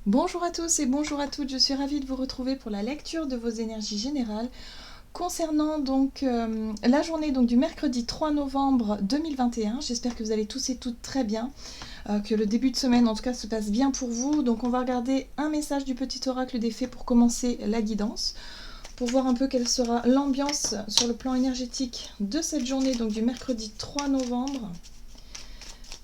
Bonjour à tous et bonjour à toutes, je suis ravie de vous retrouver pour la lecture de vos énergies générales concernant donc la journée donc, du mercredi 3 novembre 2021. J'espère que vous allez tous et toutes très bien, que le début de semaine en tout cas se passe bien pour vous. Donc on va regarder un message du petit oracle des fées pour commencer la guidance, pour voir un peu quelle sera l'ambiance sur le plan énergétique de cette journée donc du mercredi 3 novembre.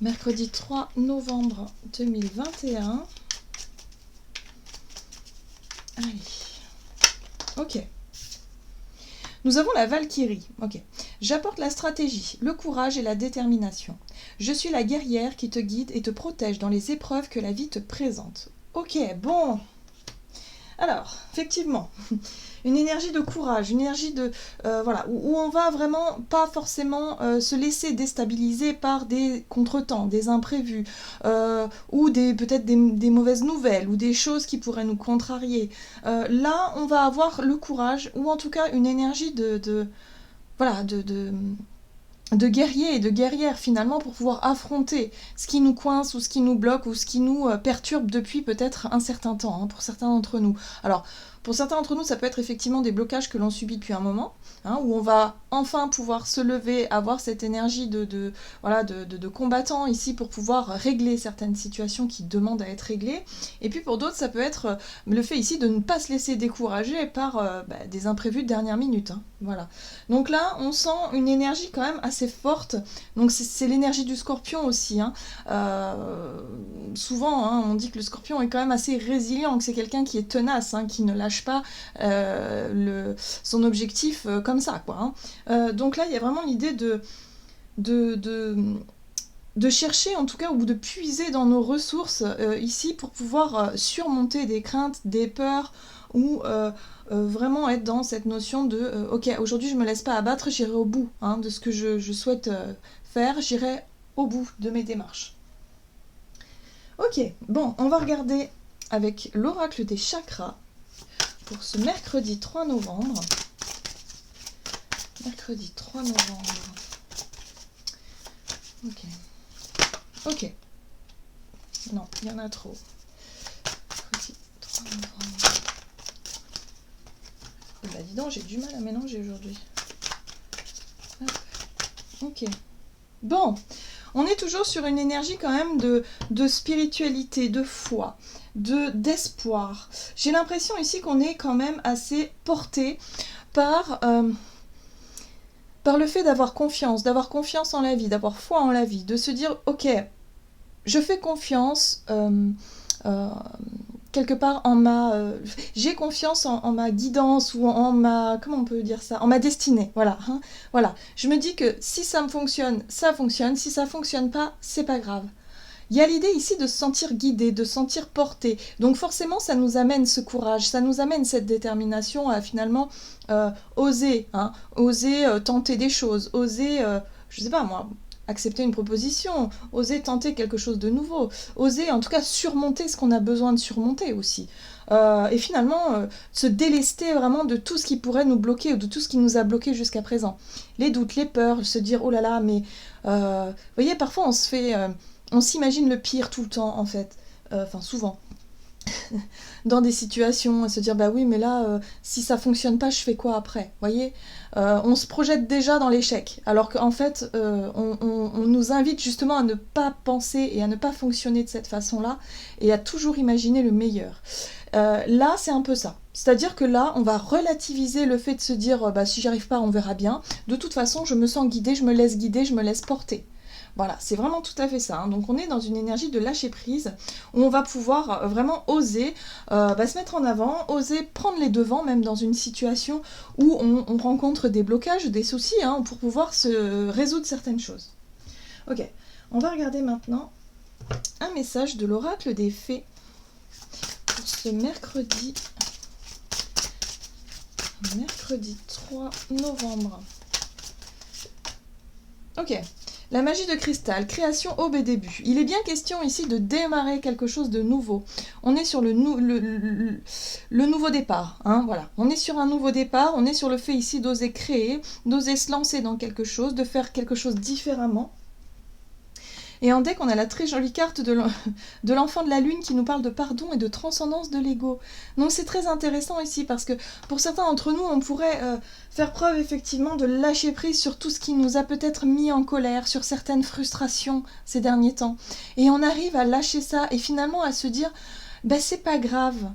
Mercredi 3 novembre 2021. Allez, ok. Nous avons la Valkyrie, ok. J'apporte la stratégie, le courage et la détermination. Je suis la guerrière qui te guide et te protège dans les épreuves que la vie te présente. Ok, bon. Alors, effectivement, une énergie de courage, une énergie de voilà, où on va vraiment pas forcément se laisser déstabiliser par des contretemps, des imprévus, ou peut-être des mauvaises nouvelles, ou des choses qui pourraient nous contrarier. Là, on va avoir le courage, ou en tout cas une énergie voilà, de guerrier et de guerrière finalement pour pouvoir affronter ce qui nous coince ou ce qui nous bloque ou ce qui nous perturbe depuis peut-être un certain temps, hein, pour certains d'entre nous. Alors, pour certains d'entre nous, ça peut être effectivement des blocages que l'on subit depuis un moment, hein, où on va enfin pouvoir se lever, avoir cette énergie voilà, de combattant ici pour pouvoir régler certaines situations qui demandent à être réglées. Et puis pour d'autres, ça peut être le fait ici de ne pas se laisser décourager par des imprévus de dernière minute. Hein, voilà. Donc là, on sent une énergie quand même assez forte. Donc c'est l'énergie du scorpion aussi. Hein. Souvent, hein, on dit que le scorpion est quand même assez résilient, que c'est quelqu'un qui est tenace, hein, qui ne lâche pas son objectif comme ça, quoi. Hein. Donc là, il y a vraiment l'idée de chercher en tout cas, ou de puiser dans nos ressources ici pour pouvoir surmonter des craintes, des peurs, ou vraiment être dans cette notion de ok, aujourd'hui je me laisse pas abattre, j'irai au bout, hein, de ce que je souhaite faire, j'irai au bout de mes démarches. Ok, bon, on va regarder avec l'oracle des chakras pour ce mercredi 3 novembre. Mercredi 3 novembre. Ok. Ok. Non, il y en a trop. Mercredi 3 novembre. Bah dis donc, j'ai du mal à mélanger aujourd'hui. Ok. Bon, on est toujours sur une énergie quand même de spiritualité, de foi, d'espoir. J'ai l'impression ici qu'on est quand même assez porté par le fait d'avoir confiance en la vie, d'avoir foi en la vie, de se dire ok, je fais confiance quelque part j'ai confiance en ma guidance ou en ma, comment on peut dire ça, en ma destinée, voilà, hein, voilà. Je me dis que si ça me fonctionne, ça fonctionne, si ça fonctionne pas, c'est pas grave. Il y a l'idée ici de se sentir guidé, de se sentir porté. Donc forcément, ça nous amène ce courage, ça nous amène cette détermination à finalement oser, hein, oser tenter des choses, oser, je sais pas moi, accepter une proposition, oser tenter quelque chose de nouveau, oser en tout cas surmonter ce qu'on a besoin de surmonter aussi. Et finalement, se délester vraiment de tout ce qui pourrait nous bloquer ou de tout ce qui nous a bloqué jusqu'à présent. Les doutes, les peurs, se dire oh là là, mais vous voyez, parfois on s'imagine le pire tout le temps en fait, enfin souvent. Dans des situations, à se dire bah oui mais là si ça fonctionne pas je fais quoi après, voyez, on se projette déjà dans l'échec alors qu'en fait on nous invite justement à ne pas penser et à ne pas fonctionner de cette façon là et à toujours imaginer le meilleur. Là c'est un peu ça, c'est à dire que là on va relativiser le fait de se dire bah si j'y arrive pas on verra bien, de toute façon je me sens guidée, je me laisse porter. Voilà, c'est vraiment tout à fait ça. Hein. Donc on est dans une énergie de lâcher prise où on va pouvoir vraiment oser se mettre en avant, oser prendre les devants même dans une situation où on rencontre des blocages, des soucis, hein, pour pouvoir se résoudre certaines choses. Ok, on va regarder maintenant un message de l'oracle des fées pour ce mercredi 3 novembre. Ok. La magie de cristal, création, aube et début. Il est bien question ici de démarrer quelque chose de nouveau. On est sur le nouveau départ. Hein, voilà. On est sur un nouveau départ, on est sur le fait ici d'oser créer, d'oser se lancer dans quelque chose, de faire quelque chose différemment. Et en deck, on a la très jolie carte de l'enfant de la lune qui nous parle de pardon et de transcendance de l'ego. Donc c'est très intéressant ici parce que pour certains d'entre nous, on pourrait faire preuve effectivement de lâcher prise sur tout ce qui nous a peut-être mis en colère, sur certaines frustrations ces derniers temps. Et on arrive à lâcher ça et finalement à se dire, ben c'est pas grave.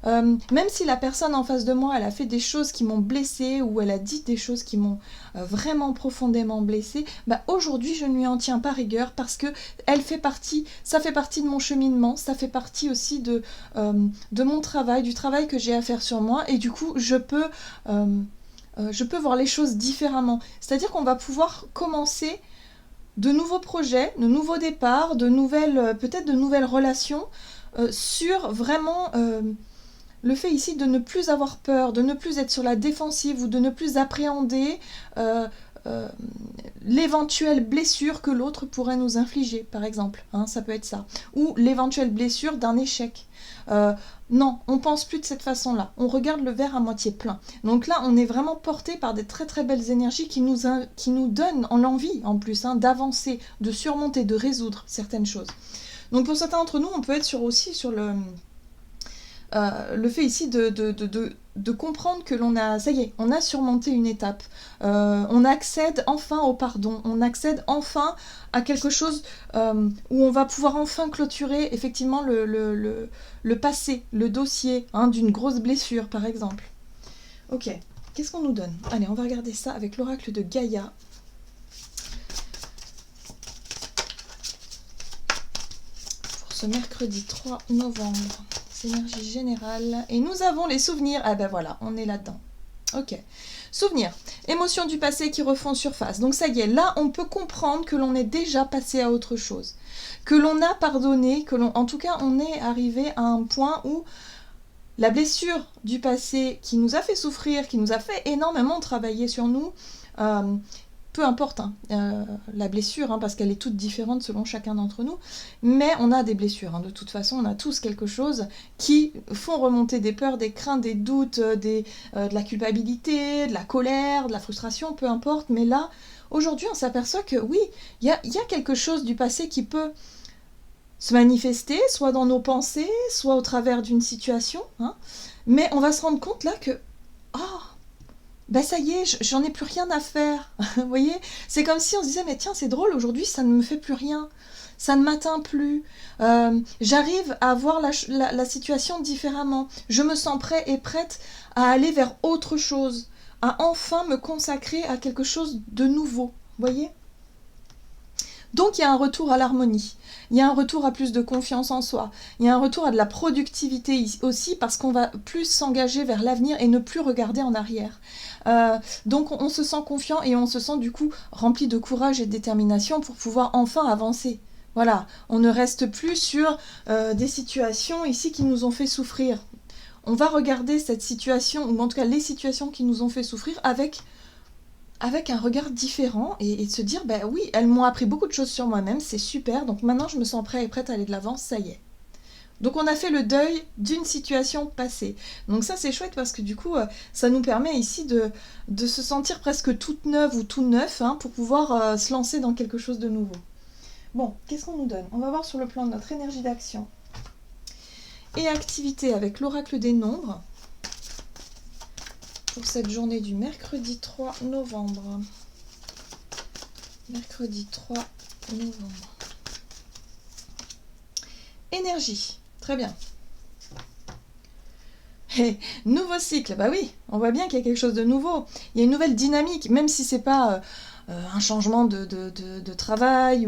Même si la personne en face de moi, elle a fait des choses qui m'ont blessée ou elle a dit des choses qui m'ont vraiment profondément blessée, bah aujourd'hui je ne lui en tiens pas rigueur parce que ça fait partie de mon cheminement, ça fait partie aussi de mon travail, du travail que j'ai à faire sur moi et du coup je peux voir les choses différemment. C'est-à-dire qu'on va pouvoir commencer de nouveaux projets, de nouveaux départs, peut-être de nouvelles relations sur vraiment le fait ici de ne plus avoir peur, de ne plus être sur la défensive ou de ne plus appréhender l'éventuelle blessure que l'autre pourrait nous infliger, par exemple. Hein, ça peut être ça. Ou l'éventuelle blessure d'un échec. Non, on pense plus de cette façon-là. On regarde le verre à moitié plein. Donc là, on est vraiment porté par des très très belles énergies qui nous donnent l'envie, en plus, d'avancer, de surmonter, de résoudre certaines choses. Donc pour certains d'entre nous, on peut être aussi sur le fait ici de comprendre que ça y est, on a surmonté une étape. On accède enfin au pardon, on accède enfin à quelque chose où on va pouvoir enfin clôturer effectivement le passé, le dossier d'une grosse blessure par exemple. Ok, qu'est-ce qu'on nous donne? Allez, on va regarder ça avec l'oracle de Gaïa. Pour ce mercredi 3 novembre. Énergie générale. Et nous avons les souvenirs. Ah ben voilà, on est là-dedans. Ok. Souvenirs. Émotions du passé qui refont surface. Donc ça y est, là, on peut comprendre que l'on est déjà passé à autre chose. Que l'on a pardonné, en tout cas, on est arrivé à un point où la blessure du passé qui nous a fait souffrir, qui nous a fait énormément travailler sur nous, peu importe la blessure, parce qu'elle est toute différente selon chacun d'entre nous, mais on a des blessures. De toute façon, on a tous quelque chose qui font remonter des peurs, des craintes, des doutes, de la culpabilité, de la colère, de la frustration, peu importe. Mais là, aujourd'hui, on s'aperçoit que oui, il y a quelque chose du passé qui peut se manifester, soit dans nos pensées, soit au travers d'une situation. Mais on va se rendre compte là que ben ça y est, j'en ai plus rien à faire. Vous voyez, c'est comme si on se disait, mais tiens, c'est drôle, aujourd'hui, ça ne me fait plus rien. Ça ne m'atteint plus. J'arrive à voir la situation différemment. Je me sens prêt et prête à aller vers autre chose, à enfin me consacrer à quelque chose de nouveau. Vous voyez ? Donc il y a un retour à l'harmonie, il y a un retour à plus de confiance en soi, il y a un retour à de la productivité aussi parce qu'on va plus s'engager vers l'avenir et ne plus regarder en arrière. Donc on se sent confiant et on se sent du coup rempli de courage et de détermination pour pouvoir enfin avancer. Voilà, on ne reste plus sur des situations ici qui nous ont fait souffrir. On va regarder cette situation, ou en tout cas les situations qui nous ont fait souffrir avec un regard différent et de se dire, ben oui, elles m'ont appris beaucoup de choses sur moi-même, c'est super, donc maintenant je me sens prêt et prête à aller de l'avant, ça y est. Donc on a fait le deuil d'une situation passée. Donc ça c'est chouette parce que du coup ça nous permet ici de se sentir presque toute neuve ou tout neuf pour pouvoir se lancer dans quelque chose de nouveau. Bon, qu'est-ce qu'on nous donne? On va voir sur le plan de notre énergie d'action et activité avec l'oracle des nombres. Pour cette journée du mercredi 3 novembre. Mercredi 3 novembre. Énergie. Très bien. Et nouveau cycle. Bah oui, on voit bien qu'il y a quelque chose de nouveau. Il y a une nouvelle dynamique, même si c'est pas un changement de travail,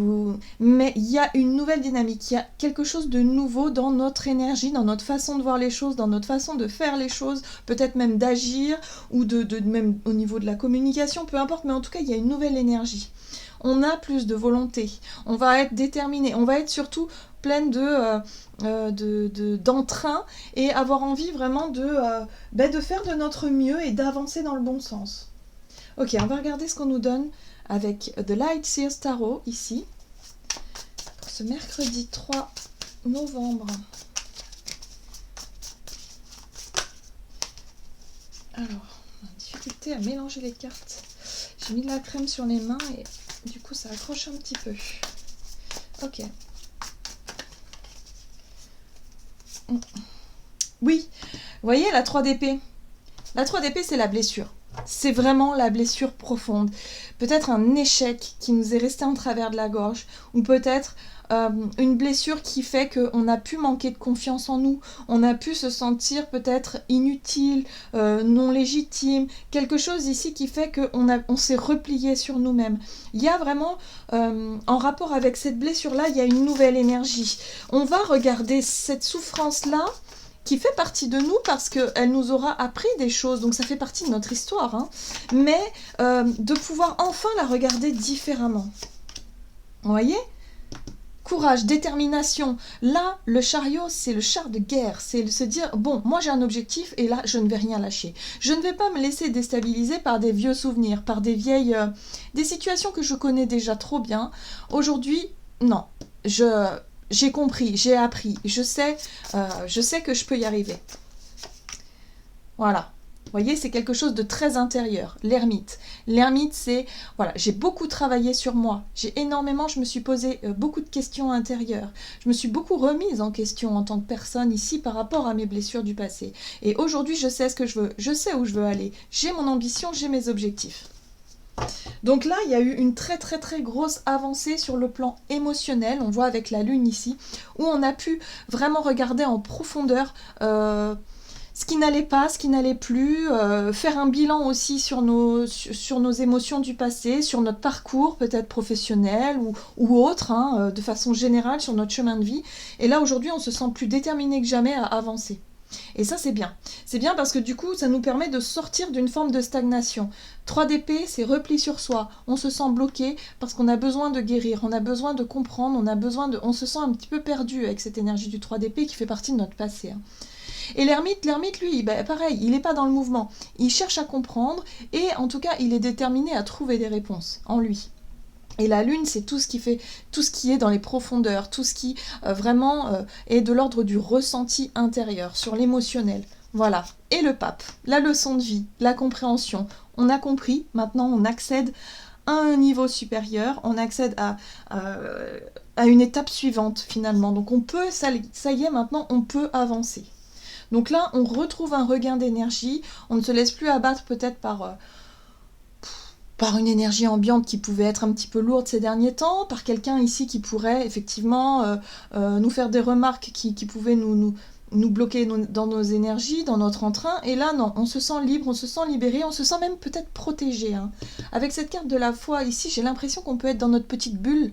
mais il y a une nouvelle dynamique. Il y a quelque chose de nouveau dans notre énergie, dans notre façon de voir les choses, dans notre façon de faire les choses, peut-être même d'agir, ou même au niveau de la communication, peu importe, mais en tout cas, il y a une nouvelle énergie. On a plus de volonté, on va être déterminé, on va être surtout pleine d'entrain et avoir envie vraiment de faire de notre mieux et d'avancer dans le bon sens. Ok, on va regarder ce qu'on nous donne avec The Light Seers Tarot ici, pour ce mercredi 3 novembre. Alors, on a difficulté à mélanger les cartes. J'ai mis de la crème sur les mains et du coup ça accroche un petit peu. Ok. Oui, vous voyez la 3 d'épée. La 3 d'épée, c'est la blessure. C'est vraiment la blessure profonde. Peut-être un échec qui nous est resté en travers de la gorge, ou peut-être une blessure qui fait qu'on a pu manquer de confiance en nous, on a pu se sentir peut-être inutile, non légitime, quelque chose ici qui fait qu'on s'est replié sur nous-mêmes. Il y a vraiment, en rapport avec cette blessure-là, il y a une nouvelle énergie. On va regarder cette souffrance-là, qui fait partie de nous parce qu'elle nous aura appris des choses, donc ça fait partie de notre histoire, hein. Mais de pouvoir enfin la regarder différemment. Vous voyez ? Courage, détermination. Là, le chariot, c'est le char de guerre. C'est se dire, bon, moi j'ai un objectif et là, je ne vais rien lâcher. Je ne vais pas me laisser déstabiliser par des vieux souvenirs, par des vieilles... des situations que je connais déjà trop bien. Aujourd'hui, non. J'ai compris, j'ai appris, je sais que je peux y arriver. Voilà. Vous voyez, c'est quelque chose de très intérieur. L'ermite. L'ermite, c'est... Voilà, j'ai beaucoup travaillé sur moi. Je me suis posé beaucoup de questions intérieures. Je me suis beaucoup remise en question en tant que personne ici par rapport à mes blessures du passé. Et aujourd'hui, je sais ce que je veux. Je sais où je veux aller. J'ai mon ambition, j'ai mes objectifs. Donc là, il y a eu une très très très grosse avancée sur le plan émotionnel, on voit avec la lune ici, où on a pu vraiment regarder en profondeur ce qui n'allait pas, ce qui n'allait plus, faire un bilan aussi sur nos émotions du passé, sur notre parcours peut-être professionnel ou autre, hein, de façon générale sur notre chemin de vie. Et là aujourd'hui, on se sent plus déterminé que jamais à avancer. Et ça, c'est bien. C'est bien parce que du coup, ça nous permet de sortir d'une forme de stagnation. 3 d'épée, c'est repli sur soi. On se sent bloqué parce qu'on a besoin de guérir, on a besoin de comprendre, on se sent un petit peu perdu avec cette énergie du 3 d'épée qui fait partie de notre passé. Et l'ermite, lui, pareil, il n'est pas dans le mouvement. Il cherche à comprendre et en tout cas, il est déterminé à trouver des réponses en lui. Et la lune, c'est tout ce qui est dans les profondeurs, tout ce qui vraiment est de l'ordre du ressenti intérieur, sur l'émotionnel. Voilà. Et le pape, la leçon de vie, la compréhension. On a compris, maintenant on accède à un niveau supérieur, on accède à une étape suivante finalement. Donc on peut, ça y est, maintenant on peut avancer. Donc là, on retrouve un regain d'énergie, on ne se laisse plus abattre peut-être par une énergie ambiante qui pouvait être un petit peu lourde ces derniers temps, par quelqu'un ici qui pourrait effectivement nous faire des remarques qui pouvaient nous bloquer dans nos énergies, dans notre entrain. Et là, non, on se sent libre, on se sent libéré, on se sent même peut-être protégé. Hein. Avec cette carte de la foi ici, j'ai l'impression qu'on peut être dans notre petite bulle,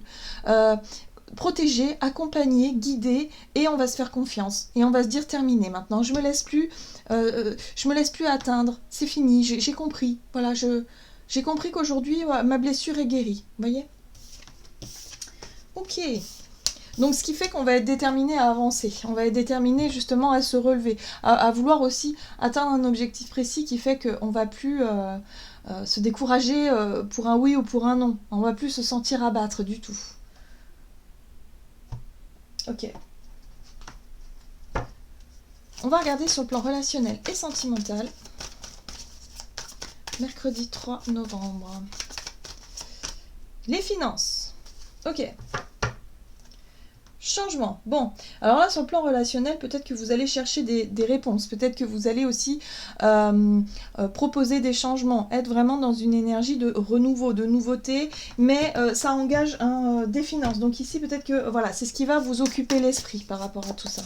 protégé, accompagné, guidé, et on va se faire confiance. Et on va se dire terminé maintenant, je me laisse plus atteindre, c'est fini, j'ai compris. Voilà, j'ai compris qu'aujourd'hui, ma blessure est guérie. Vous voyez ? Ok. Donc, ce qui fait qu'on va être déterminé à avancer. On va être déterminé justement à se relever, à vouloir aussi atteindre un objectif précis qui fait qu'on ne va plus se décourager pour un oui ou pour un non. On ne va plus se sentir abattre du tout. Ok. On va regarder sur le plan relationnel et sentimental. Mercredi 3 novembre. Les finances. Ok. Changement. Bon, alors là, sur le plan relationnel, peut-être que vous allez chercher des réponses. Peut-être que vous allez aussi proposer des changements. Être vraiment dans une énergie de renouveau, de nouveauté. Mais ça engage des finances. Donc ici, peut-être que voilà, c'est ce qui va vous occuper l'esprit par rapport à tout ça.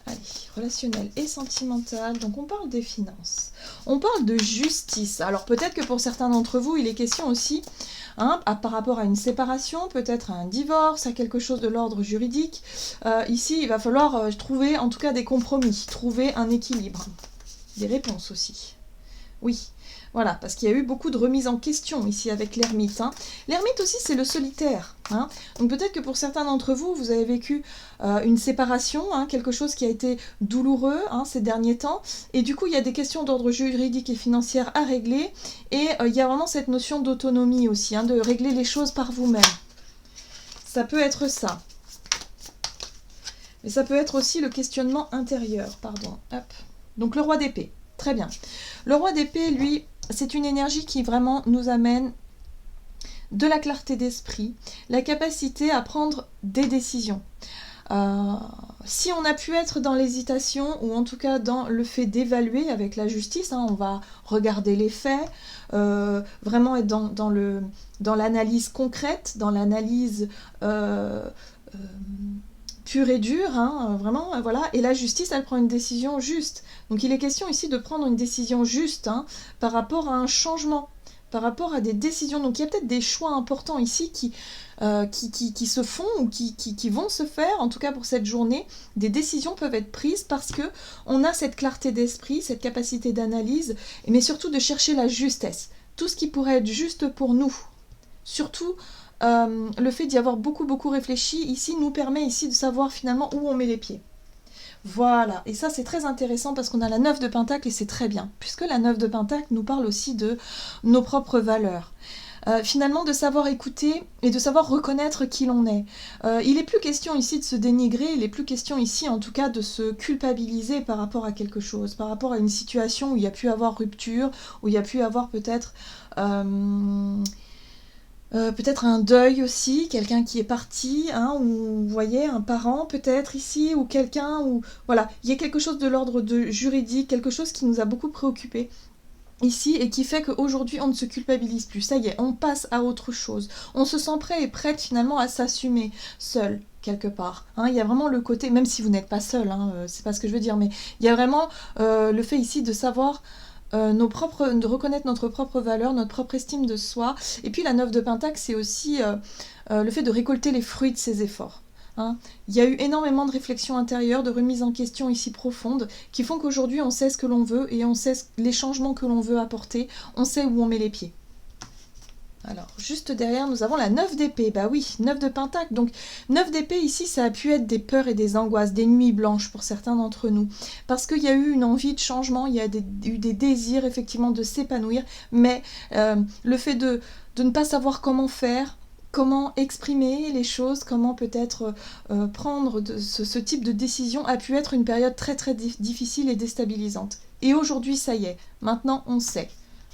Allez, relationnel et sentimental. Donc on parle des finances. On parle de justice. Alors peut-être que pour certains d'entre vous, il est question aussi, par rapport à une séparation, peut-être à un divorce, à quelque chose de l'ordre juridique. Ici, il va falloir trouver en tout cas des compromis, trouver un équilibre. Des réponses aussi. Oui. Voilà, parce qu'il y a eu beaucoup de remises en question ici avec l'ermite. L'ermite aussi, c'est le solitaire. Donc peut-être que pour certains d'entre vous, vous avez vécu une séparation, quelque chose qui a été douloureux ces derniers temps. Et du coup, il y a des questions d'ordre juridique et financier à régler. Et il y a vraiment cette notion d'autonomie aussi, de régler les choses par vous-même. Ça peut être ça. Mais ça peut être aussi le questionnement intérieur, pardon. Hop. Donc le roi d'épée. Très bien. Le roi d'épée, lui, c'est une énergie qui vraiment nous amène de la clarté d'esprit, la capacité à prendre des décisions. Si on a pu être dans l'hésitation, ou en tout cas dans le fait d'évaluer avec la justice, on va regarder les faits, vraiment être dans l'analyse concrète, dans l'analyse pure et dure, vraiment, voilà, et la justice, elle prend une décision juste. Donc il est question ici de prendre une décision juste par rapport à un changement, par rapport à des décisions. Donc il y a peut-être des choix importants ici qui se font ou qui vont se faire, en tout cas pour cette journée. Des décisions peuvent être prises parce que on a cette clarté d'esprit, cette capacité d'analyse, mais surtout de chercher la justesse. Tout ce qui pourrait être juste pour nous. Surtout, le fait d'y avoir beaucoup réfléchi ici nous permet ici de savoir finalement où on met les pieds. Voilà, et ça c'est très intéressant parce qu'on a la 9 de Pentacle et c'est très bien, puisque la 9 de Pentacle nous parle aussi de nos propres valeurs. Finalement de savoir écouter et de savoir reconnaître qui l'on est. Il n'est plus question ici de se dénigrer, il n'est plus question ici en tout cas de se culpabiliser par rapport à quelque chose, par rapport à une situation où il y a pu avoir rupture, où il y a pu avoir peut-être un deuil aussi, quelqu'un qui est parti, ou vous voyez, un parent peut-être ici, ou quelqu'un, ou voilà, il y a quelque chose de l'ordre de juridique, quelque chose qui nous a beaucoup préoccupés ici et qui fait qu'aujourd'hui on ne se culpabilise plus, ça y est, on passe à autre chose, on se sent prêt et prête finalement à s'assumer seul quelque part, il y a vraiment le côté, même si vous n'êtes pas seul, c'est pas ce que je veux dire, mais il y a vraiment le fait ici de savoir de reconnaître notre propre valeur, notre propre estime de soi. Et puis la 9 de Pentacle, c'est aussi le fait de récolter les fruits de ses efforts. Il y a eu énormément de réflexions intérieures, de remises en question ici profondes, qui font qu'aujourd'hui on sait ce que l'on veut et on sait les changements que l'on veut apporter, on sait où on met les pieds. Alors, juste derrière, nous avons la 9 d'épée. Bah oui, 9 de Pentacle. Donc, 9 d'épée, ici, ça a pu être des peurs et des angoisses, des nuits blanches pour certains d'entre nous. Parce qu'il y a eu une envie de changement, il y a eu des désirs, effectivement, de s'épanouir. Mais le fait de ne pas savoir comment faire, comment exprimer les choses, comment peut-être prendre ce type de décision a pu être une période très difficile et déstabilisante. Et aujourd'hui, ça y est, maintenant on sait.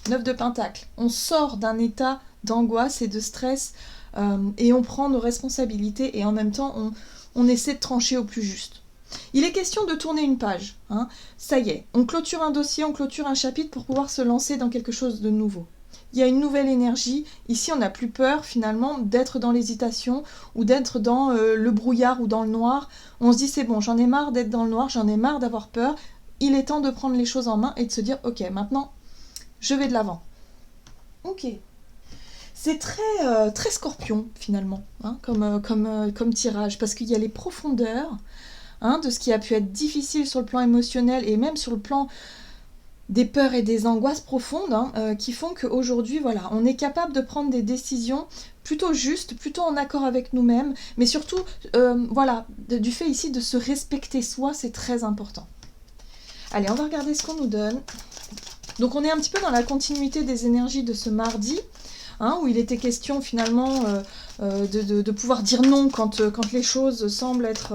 9 de Pentacle, on sort d'un état d'angoisse et de stress et on prend nos responsabilités et en même temps on essaie de trancher au plus juste. Il est question de tourner une page, ça y est, on clôture un dossier, on clôture un chapitre pour pouvoir se lancer dans quelque chose de nouveau. Il y a une nouvelle énergie, ici on n'a plus peur finalement d'être dans l'hésitation ou d'être dans le brouillard ou dans le noir. On se dit c'est bon, j'en ai marre d'être dans le noir, j'en ai marre d'avoir peur, il est temps de prendre les choses en main et de se dire ok, maintenant je vais de l'avant. Ok. C'est très scorpion finalement, comme tirage, parce qu'il y a les profondeurs de ce qui a pu être difficile sur le plan émotionnel et même sur le plan des peurs et des angoisses profondes qui font qu'aujourd'hui, voilà, on est capable de prendre des décisions plutôt justes, plutôt en accord avec nous-mêmes, mais surtout, du fait ici de se respecter soi, c'est très important. Allez, on va regarder ce qu'on nous donne. Donc on est un petit peu dans la continuité des énergies de ce mardi, où il était question finalement de pouvoir dire non quand les choses semblent être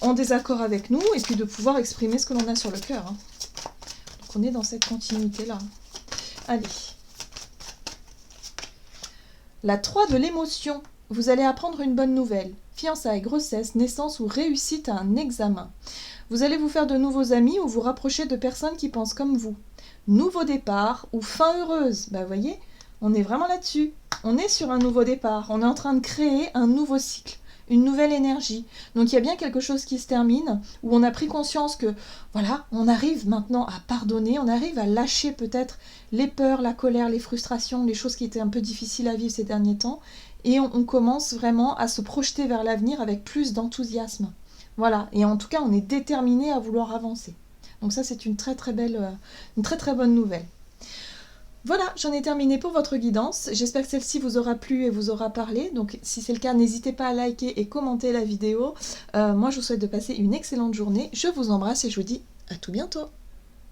en désaccord avec nous, et puis de pouvoir exprimer ce que l'on a sur le cœur. Donc on est dans cette continuité-là. Allez. La 3 de l'émotion. Vous allez apprendre une bonne nouvelle. Fiançailles, grossesse, naissance ou réussite à un examen. Vous allez vous faire de nouveaux amis ou vous rapprocher de personnes qui pensent comme vous. Nouveau départ ou fin heureuse. Bah voyez, on est vraiment là-dessus. On est sur un nouveau départ. On est en train de créer un nouveau cycle, une nouvelle énergie. Donc il y a bien quelque chose qui se termine, où on a pris conscience que, voilà, on arrive maintenant à pardonner, on arrive à lâcher peut-être les peurs, la colère, les frustrations, les choses qui étaient un peu difficiles à vivre ces derniers temps. Et on commence vraiment à se projeter vers l'avenir avec plus d'enthousiasme. Voilà, et en tout cas, on est déterminé à vouloir avancer. Donc ça, c'est une très bonne nouvelle. Voilà, j'en ai terminé pour votre guidance. J'espère que celle-ci vous aura plu et vous aura parlé. Donc si c'est le cas, n'hésitez pas à liker et commenter la vidéo. Moi, je vous souhaite de passer une excellente journée. Je vous embrasse et je vous dis à tout bientôt.